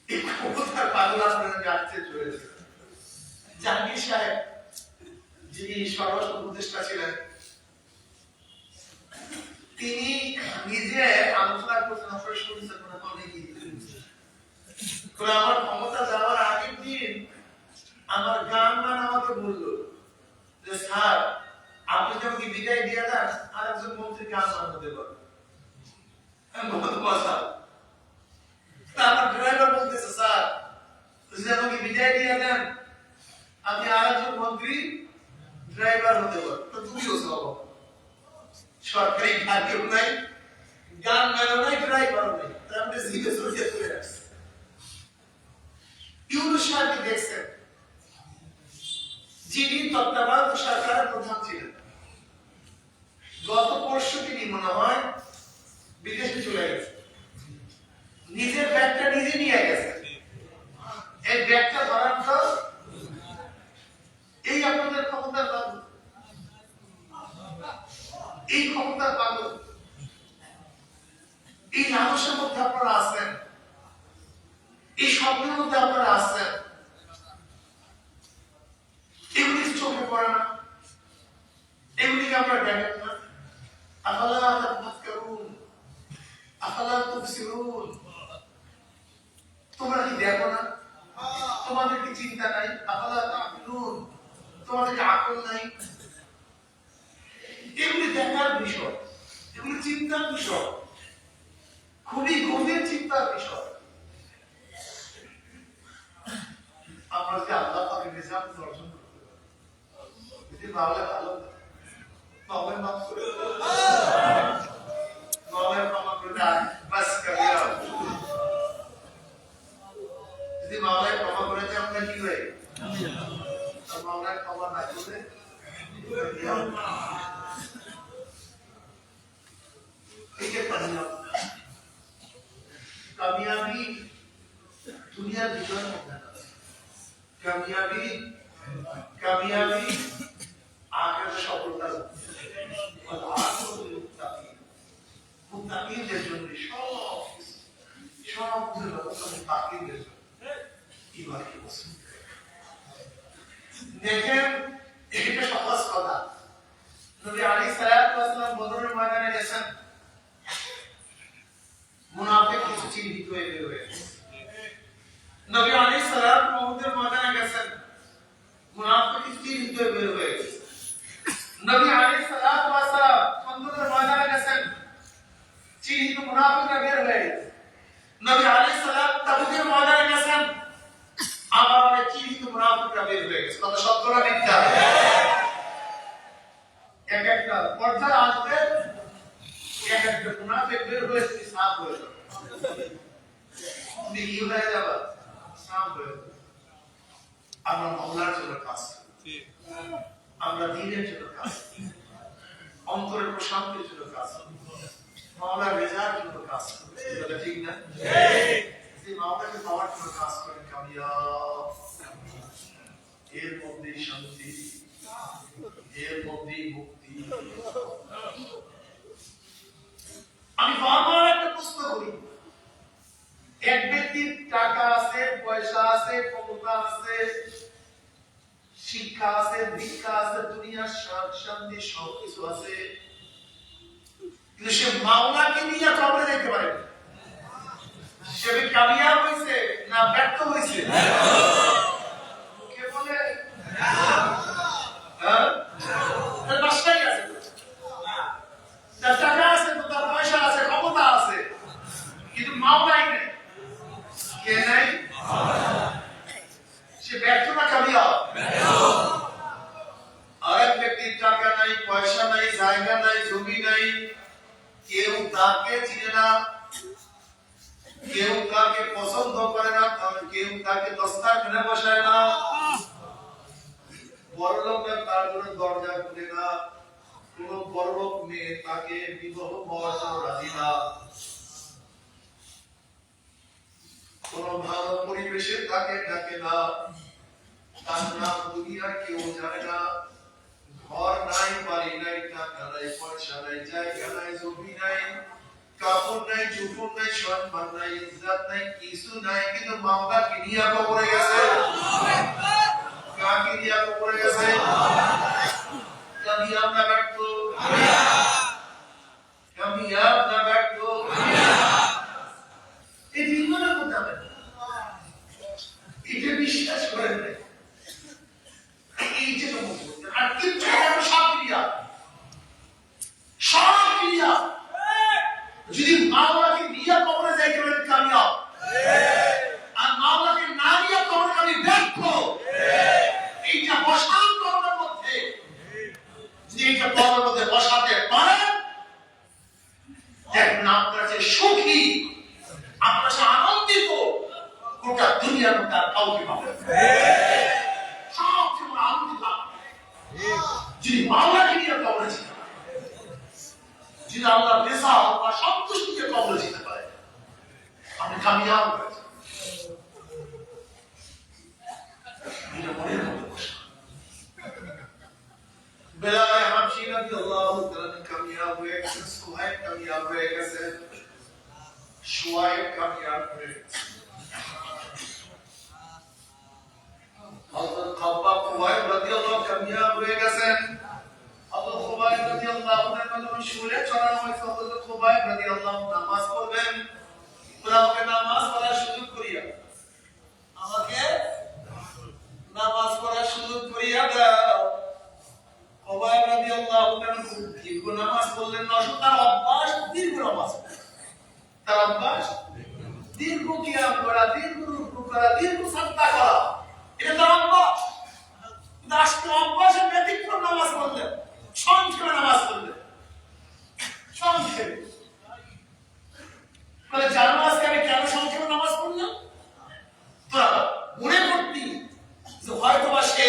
A: এই ক্ষমতার পাগল আপনারা জানতে চলেছে। জাহাঙ্গীর সাহেব যিনি স্বরাষ্ট্র উপদেষ্টা ছিলেন, তিনি নিজে আলোচনা করছেন, আপনারা শুনছেন মনে হয় কি? আমার ক্ষমতা যাওয়ার আগের দিন আমার গান আমাকে বললো যে স্যার আপনি যখন বিদায় দিয়ে যান আর একজন মন্ত্রী গান বানাতে পারবেন। আমার ড্রাইভার বলতেছে স্যার যদি আমাকে বিদায় দিয়ে দেন আপনি আর একজন মন্ত্রী ড্রাইভার হতে পারেন। তো তুমিও সব সরকারি গাড়িও নাই, গান গানও নাই, ড্রাইভারও নাই, আপনি জিজ্ঞেস করে চলে আসছে। ইউনূস সাহেবকে দেখছেন, যিনি তত্ত্বাবধায়ক সরকারের প্রধান ছিলেন। গত পরশু তিনি মনে হয় বিদেশে চলে গেছে, নিজের ব্যাগটা নিজে নিয়ে গেছে। এই ব্যাগটা ধরার তো এই আপনাদের ক্ষমতার পাগল, এই ক্ষমতার পাগল, এই লালসের মধ্যে আপনারা আছেন, এই স্বপ্নের মধ্যে আপনারা আছেন। এগুলি চোখে পড়ে না, এগুলিকে আপনারা দেখেন না। আফালা তাতাফাক্কারুন, আফালা তুবসিরুন, তোমরা কি দেখো না? তোমাদের কি চিন্তা নাই? আফালা তাআকিলুন, তোমাদের কি আকল নাই? এগুলি দেখার বিষয়, এগুলি চিন্তার বিষয়, খুবই গভীর চিন্তার বিষয়। আপনারা যদি আল্লাহ পাকের নিজাম অর্জন করতে পারেন, যদি ভালো ভালো মাওলার মাফ করে মাওলার ক্ষমা করে দেন, বাস কবিরা। যদি মাওলার ক্ষমা করে দেন আমরা কি হয়? আর মাওলার ক্ষমা না করে कामयाबी दुनिया विजय होता है, कामयाबी कामयाबी आखिर सफलता और आत्म গেছেন, মুনাফিক কিছু চিহ্নিত হয়ে বের হয়ে গেছে। নবী আলাইহিস সালাম উহুদের ময়দানে গেছেন, মুনাফিক কিছু চিহ্নিত হয়ে বের হয়ে গেছে। নবী আলাইহিস সালাম খন্দকের ময়দানে গেছেন, চিহ্নিত মুনাফিকরা বের হয়ে গেছে। নবী আলাইহিস সালাম তাবুকের ময়দানে গেছেন, আবার অনেক চিহ্নিত মুনাফিকরা বের হয়ে গেছে। কথা সত্য না মিথ্যা? এক একটা পর্যায়ে আসবে, এক একটা মুনাফিক বের হয়ে সাফ হয়ে যাবে। তুমি কি হয়ে যাবে? সাফ হয়ে যাবে। আমরা মাওলার জন্য কাজ করি, আমরা দ্বীনের জন্য কাজ করি, অন্তরের প্রশান্তির জন্য কাজ করি, মাওলার রেজার জন্য কাজ করি। এটা ঠিক না? যে মাওলাকে পাওয়ার জন্য কাজ করেন কামিয়াব। এর মধ্যেই শান্তি, এর মধ্যেই মুক্তি। আমি বারবার একটা প্রশ্ন করি, এক ব্যক্তির টাকা আছে, পয়সা আছে, ক্ষমতা আছে, শিক্ষা আছে, দীক্ষা আছে, দুনিয়ার শান্তি সবকিছু আছে, কিন্তু সে মাওলাকে নিয়ে কবরে যেতে পারে না। সে কামিয়াব হয়েছে না ব্যর্থ হয়েছে? কে বলে? বাসায় আছে, তার টাকা আছে, তার পয়সা আছে, ক্ষমতা আছে, কিন্তু মাওলাই নেই। কে নাই? সে ব্যর্থ না কামিয়াব? আরেক ব্যক্তির টাকা নাই, পয়সা নাই, জায়গা নাই, জমি নাই, কেউ তাকে চিনে না, কেউ তাকে পছন্দ করে না, কেউ তাকে দস্তারখানে বসায় না, বড়লোক তার জন্য দরজা খুলে না, কোন বড়লোক মেয়ে তাকে বিবাহ হওয়ার জন্য রাজি না, কোন ভালো পরিবেশে তাকে ডাকে না, তার নাম দুনিয়ার কেউ জানে না, ঘর নাই, বাড়ি নাই, টাকা নাই, পয়সা নাই, জায়গা নাই, জমি নাই, কাপড় নাই, চুপড় নাই, সম্মান নাই, ইজ্জত নাই, কিছু নাই, কিন্তু মাওলাকে নিয়ে কবরে গেছে। কাকে নিয়ে কবরে গেছে? কামিয়াব না ব্যর্থ? কামিয়াব না ব্যর্থ? এই জীবনের মধ্যে হবে, এটা বিশ্বাস করেন না, এইটা আর কিন্তু সব ক্রিয়া, সব ক্রিয়া যদি মাওলাকে নিয়ে কবরে যাইতে পারেন কামিয়াব, আর মাওলাকে না নিয়ে কবরে আমি ব্যর্থ। এইটা বসান কবরের মধ্যে, যদি এইটা কবরের মধ্যে বসাতে পারেন, দেখবেন আপনার যে সুখী, আপনার যে আনন্দিত, গোটা দুনিয়ার মধ্যে আর কাউকে পাবেন সবচেয়ে বড় আনন্দিত যদি মাওলাকে নিয়ে কবরে যেতে পারে, যদি আল্লাহ রেজা, আল্লাহ সন্তুষ্টিকে কবরে যেতে পারে, আপনি কামিয়াব হয়েছেন। এটা মনের মধ্যে বসা। বেলাল হাবশী রাদিয়াল্লাহু তাআলা কামিয়াব হয়ে গেছেন, সুহাইব কামিয়াব হয়ে গেছেন, শুআয়ব কামিয়াব হয়ে গেছেন, হযরত খাব্বাব খুবাইব রাদিয়াল্লাহু কামিয়াব হয়ে গেছেন। হযরত খুবাইব রাদিয়াল্লাহু তাআলা শুলে চড়ানো হয়েছে, হযরত খুবাইব রাদিয়াল্লাহু নামাজ পড়বেন, আমাকে নামাজ পড়ার সুযোগ করিয়া, আমাকে নামাজ পড়ার সুযোগ করিয়া দাও। খুবাইব রাদিয়াল্লাহু তাআলা দীর্ঘ নামাজ পড়লেন না, তার অভ্যাস দীর্ঘ নামাজ, তার অভ্যাস দীর্ঘ কিয়াম করা, দীর্ঘ রুকু করা, দীর্ঘ সাজদা করা, এটা তার অভ্যাস। আজকে অভ্যাসের ব্যতিক্রম নামাজ পড়লেন, সংক্ষেপে নামাজ পড়লেন, সংক্ষেপে। মানে জানো আজকে আমি কেন সংক্ষেপে নামাজ পড়লাম? তোরা মনে করতি যে হয়তো বা সে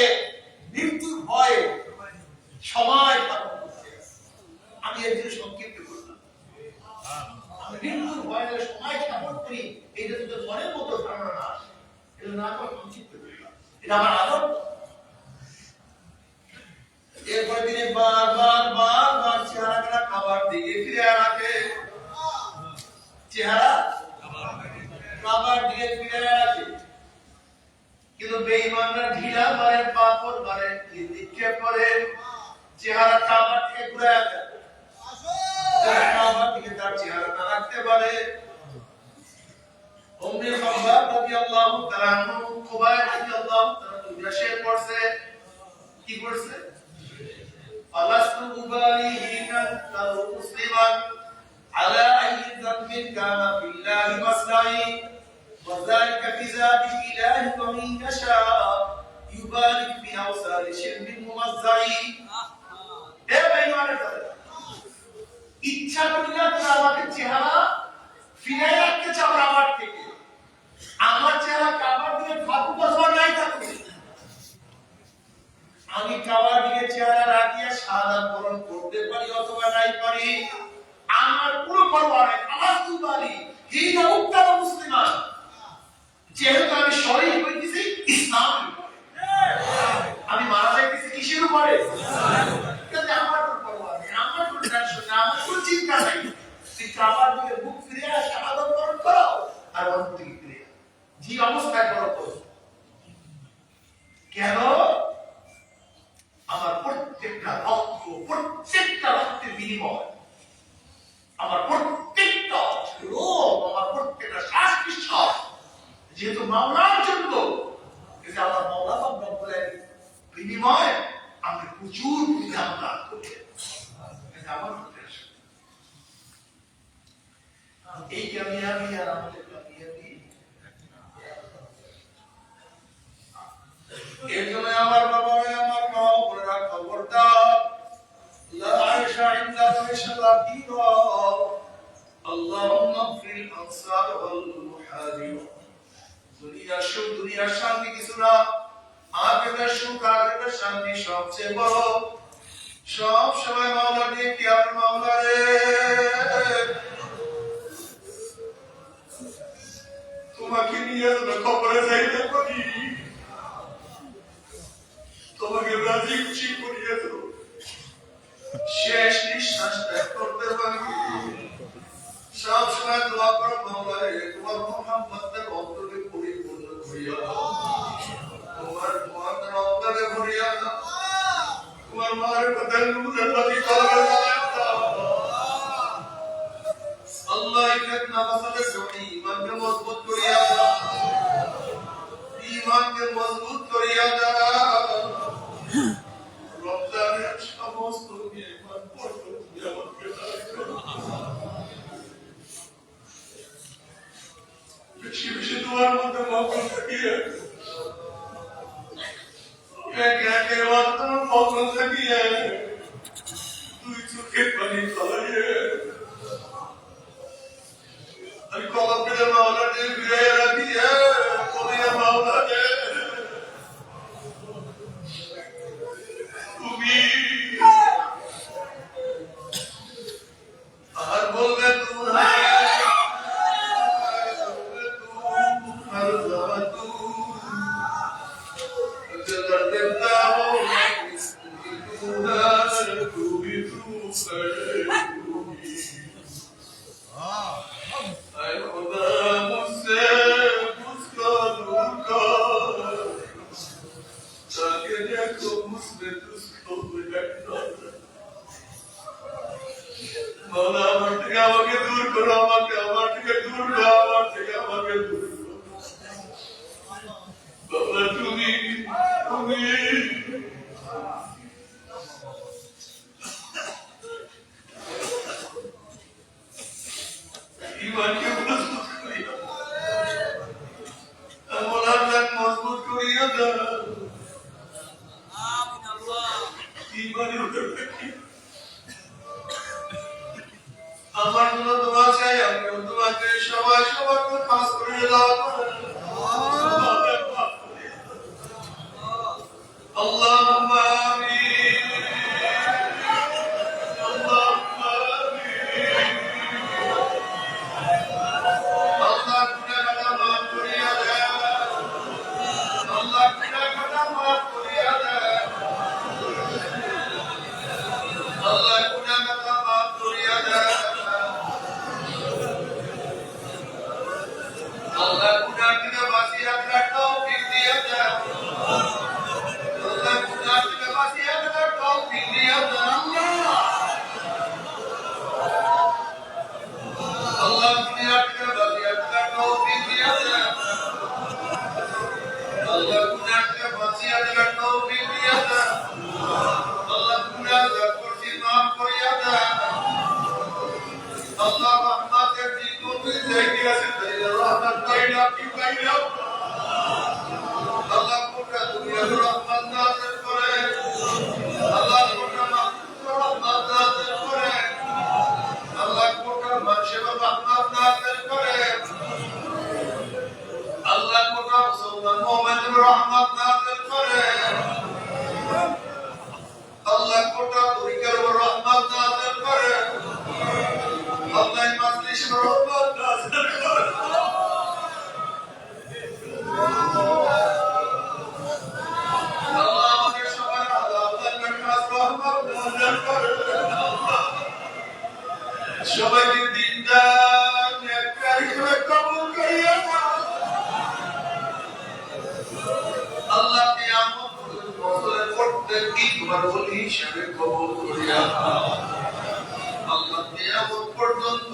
A: মৃত্যুর ভয়ে সময় আমি এর জন্য সংক্ষিপ্ত করলাম, আমি মৃত্যুর ভয়ে সময় খ্যাপন করি, এইটা তোদের মনের মতো ধারণা না আসে, এটা না করে সংক্ষিপ্ত করলাম, এটা আমার আদর। এরপরে তিনি বারবার চেহারাটা খাবার দিকে ফিরে রাখে, চেহারা খাবার দিকে ফিরে রাখে, কিন্তু বেঈমানরা ঢিলা মারে, পাথর মারে, নিক্ষেপ করে, চেহারা খাবার থেকে ঘুরে আসে। করছে ফালাস্তু উবালি হিনা তাউ মুসলিমান আলা আইয়ি যামবিন কানা বিল্লাহি মাসলাই ওয়া যালিকা ফি যাতিল ইলাহি ওয়া মিন ইয়াশা ইউবারিক ফি আওসালি শিরবিন মুমাজ্জাই। এ বেঈমানের দল, ইচ্ছা করিয়া তোমরা আমাদের চেহারা ফিরাই রাখতে চাও কাবার থেকে। আমার চেহারা কাবার দিকে থাকুক অথবা নাই থাকুক, আমি কাবার দিকে চেহারা রাখিয়া শাহাদাত বরণ করতে পারি অথবা নাই পারি, আমার পুরো পরোয়া নাই। ফালাস্তু উবালি হিনা উক্তারা মুসলিমান, যেহেতু আমি শহীদ হইতেছি ইসলামের উপরে, আমি মারা যাইতেছি কিসের উপরে? আমার কোনো পরোয়া নেই, আমার কোনো টেনশন নেই, আমার কোনো চিন্তা নাই। তুই কাবার দিকে মুখ ফিরে শাহাদাত বরণ করো আর অন্তর থেকে ফিরে যে অবস্থায় করো করো। কেন? আমার প্রত্যেকটা রক্তের বিনিময়, আমার প্রত্যেকটা রোগ, আমার প্রত্যেকটা শ্বাস নিঃশ্বাস যেহেতু মাওলার জন্য, আমার মাওলা রব্বুল বিনিময় আমি প্রচুর পরিমাণ দান করি। আমার এই কামিয়াবি আর আমাদের কামিয়াবি, এর জন্য আমার বাবা আমার মা ওরা খবরদার লা আয়েশা ইনদা শালাতিরা আল্লাহুম্মা ফিল আনসার ওয়াল মুহাজির। দুনিয়ার সুখ দুনিয়ার শান্তি কিছু না, আখিরাতের সুখ আখিরাতের শান্তি সবচেয়ে বড়। সব সময় মাওলা দিয়ে কি আর মাওলা রে তোমাকে নিয়ে কবরে যাইতে পারি, তোমাকে রাজি খুশি করিয়ে দেব, শেষ নিঃশ্বাস ত্যাগ করতে পারি। সব সময় দোয়া করো মাওলা রে তোমার মুহাম্মদের অন্তরে পরিপূর্ণ করিয়া দাও, তোমার মুহাম্মদের অন্তরে ভরিয়া দাও, তোমার মারিফতের নূরের নদী কলবে জ্বালায়া দাও। আল্লাহ ইফাত নামাজের জন্য ঈমানকে মজবুত করিয়া দাও, ঈমানকে মজবুত করিয়া দাও। রমজানের সমস্ত নিয়ামত বরকত আমাকে দান করো। বেশি বেশি তোমার মধ্যে মগ্ন থাকিয়ে, একে একে তোমার মগ্ন থাকিয়ে, দুই চোখের পানি ফলাইয়ে আমি কলমকে মাওলা দিয়ে ফিরাইয়া রাখিয়ে বলিয়া মাওলা দে তুমি আর বলবে তোমার আমার থেকে আমাকে দূর করো, আমার থেকে দূর করো, আমার থেকে আমাকে দূর করো। বাবা তুমি ইমানকে মজবুত করিয়া, এমন আল্লাহ মজবুত করিয়া দাও। ইমানের উপরে আমার জন্য দোয়া চাই, আমিও দোয়া চাই, সবাই সবার কাজ করে দাও। আল্লাহুম্মা আমিন, আল্লাহুম্মা আমিন। আল্লাহ গুনাহগার মাফ করিয়া দেন, আল্লাহ গুনাহগার মাফ করিয়া দেন, আল্লাহ গুনাহগার মাফ করিয়া দেন। আল্লাহ গুনাহ থেকে বাঁচিয়ে রাখার তৌফিক দিয়ে দেন, আল্লাহ গুনাহ থেকে বাঁচিয়ে রাখার তৌফিক দিয়ে দেন। আল্লাহ গুনাহ থেকে বাঁচিয়ে রাখার তৌফিক দিয়ে দেন, আল্লাহ গুনাহ থেকে বাঁচিয়ে রাখার তৌফিক দিয়ে দেন। আপনি পাইলাম আল্লাহ কোটা দুনিয়ার রহমত নাযিল করে আল্লাহ কোটা মাহফুজ রহমত নাযিল করে আল্লাহ কোটা মানুষের রহমত নাযিল করে আল্লাহ কোটা মুসলমান মুমিনের রহমত নাযিল করে আল্লাহ কোটা তরিকার রহমত নাযিল করে আল্লাহ মাজলিসের রহমত নাযিল করে আল্লাহ আমাদের সবার আল্লাহর খাস রহমত নাযিল করে সবাইকে দিনদার নেককার হিসেবে কবুল করিয়া আল্লাহ কিয়ামত পর্যন্ত প্রত্যেককে তোমার ওলি হিসেবে কবুল করিয়া আল্লাহ কিয়ামত পর্যন্ত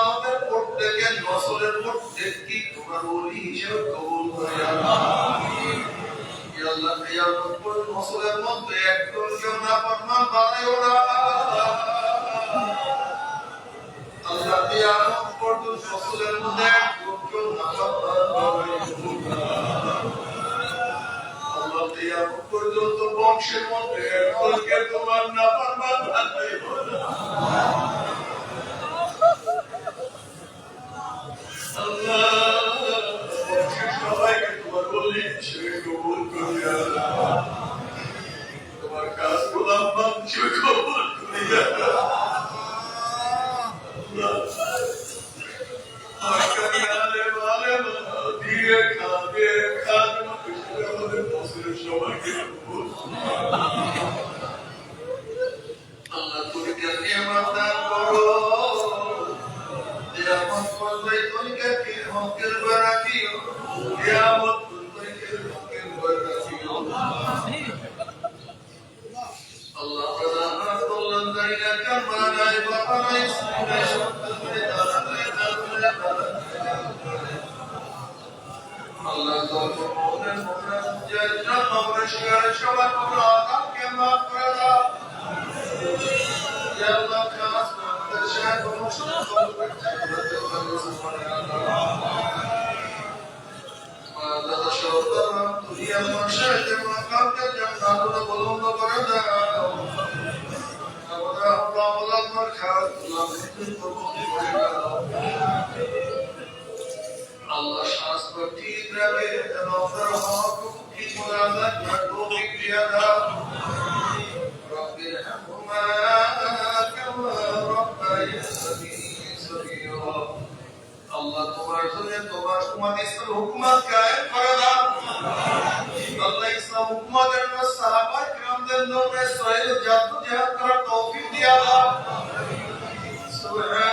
A: আমাদের প্রত্যেকের নসলের প্রত্যেককে তোমার ওলি হিসেবে কবুল করিয়া আল্লাহ কিয়ামত পর্যন্ত নসলের মধ্যে একজন কেউ নাফরমান বানাইও না আল্লাহ কিয়ামত পর্যন্ত নসলের মধ্যে একজন কেউ নাফরমান বানাইও না আল্লাহ কিয়ামত পর্যন্ত বংশের মধ্যে একজনকে তোমার নাফরমান বানাইও না আল্লাহ বংশের সবাইকে তোমার ওলি হিসেবে কবুল করিয়া তোমার কাজ গোলাম হিসেবে কবুল করিয়া আল্লাহ তরিকার নিয়ামত দান করো নিয়ামত করলে তরিকাকে হকের বারাকিও নিয়ামত তরিকাকে হকের বারাকিও আল্লাহ তাআলা কল্যাণ দাইনা কামা নাই বাবা নাই সুনে সত্যে আল্লাহ তোমাদের মুনাজ্জাত নবশিয়ার সবার গুনাহকে মাফ করে দাও ইয়া আল্লাহ খাস আমাদের শাহ মুসলিম করতে আল্লাহ শওকত দুনিয়া মাশাআত মাকামকে জান্নাতুল বুলন্দ করে দাও আমরা আল্লাহ খাস আল্লাহ শাস্ত্র ঠিক রাখে যেন আপনার হক ঠিক মোলাজাত তৌফিক দিয়া দাও রব্বির হামহুমা কামা রাব্বায়ানি সগীরা আল্লাহ তোমার জন্য তোমার উম্মত ইসলাম হুকুমত কায়েম করে দাও আল্লাহ ইসলাম হুকুমতের জন্য সাহাবা কিরামদের নূরে সহিহ জাদ্দুজিহাদ করার তৌফিক দিয়া দাও সুবহান